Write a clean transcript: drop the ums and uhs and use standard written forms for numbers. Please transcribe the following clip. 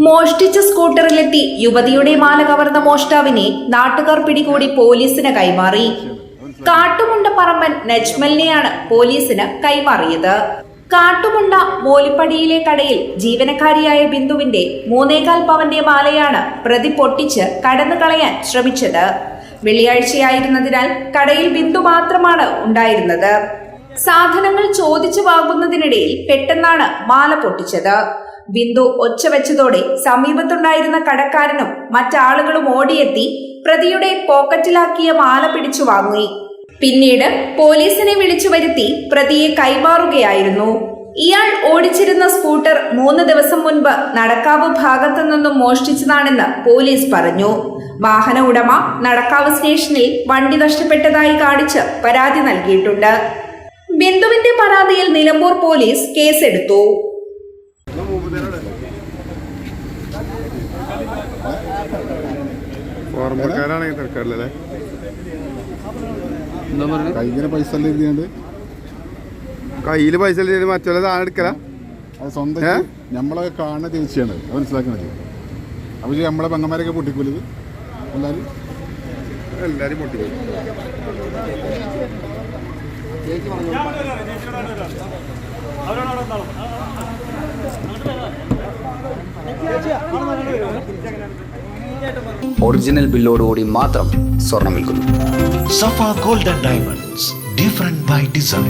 മോഷ്ടിച്ച സ്കൂട്ടറിലെത്തി യുവതിയുടെ മാല കവർന്ന മോഷ്ടാവിനെ നാട്ടുകാർ പിടികൂടി പോലീസിന് കൈമാറി. കാട്ടുമുണ്ട പറമ്പൻ നജ്മലിനെയാണ് പോലീസിന് കൈമാറിയത്. കാട്ടുമുണ്ട മോലിപ്പടിയിലെ കടയിൽ ജീവനക്കാരിയായ ബിന്ദുവിന്റെ 3.25 പവന്റെ മാലയാണ് പ്രതി പൊട്ടിച്ച് കടന്നു കളയാൻ ശ്രമിച്ചത്. വെള്ളിയാഴ്ചയായിരുന്നതിനാൽ കടയിൽ ബിന്ദു മാത്രമാണ് ഉണ്ടായിരുന്നത്. സാധനങ്ങൾ ചോദിച്ചു വാങ്ങുന്നതിനിടയിൽ പെട്ടെന്നാണ് മാല പൊട്ടിച്ചത്. ബിന്ദു ഒച്ച വെച്ചതോടെ സമീപത്തുണ്ടായിരുന്ന കടക്കാരനും മറ്റാളുകളും ഓടിയെത്തി പ്രതിയുടെ പോക്കറ്റിലാക്കിയ മാല പിടിച്ചു വാങ്ങി. പിന്നീട് പോലീസിനെ വിളിച്ചു വരുത്തി പ്രതിയെ കൈമാറുകയായിരുന്നു. ഇയാൾ ഓടിച്ചിരുന്ന സ്കൂട്ടർ 3 ദിവസം മുൻപ് നടക്കാവ് ഭാഗത്തു നിന്നും മോഷ്ടിച്ചതാണെന്ന് പോലീസ് പറഞ്ഞു. വാഹന ഉടമ നടക്കാവ് സ്റ്റേഷനിൽ വണ്ടി നഷ്ടപ്പെട്ടതായി കാണിച്ച് പരാതി നൽകിയിട്ടുണ്ട്. ബിന്ദുവിന്റെ പരാതിയിൽ നിലമ്പൂർ പോലീസ് കേസെടുത്തു. കയ്യില് പൈസ മറ്റുള്ള സാധനം എടുക്കല സ്വന്തം നമ്മളൊക്കെ കാണുന്ന ചേച്ചിയാണ് മനസ്സിലാക്കുന്നത്. അപ്പൊ നമ്മളെ പെങ്ങന്മാരൊക്കെ പൊട്ടിക്കൂലത് എല്ലാരും പൊട്ടിക്കും. ഒറിജിനൽ ബില്ലോടുകൂടി മാത്രം സ്വർണം വിൽക്കുന്നു. Safa golden diamonds, different by design.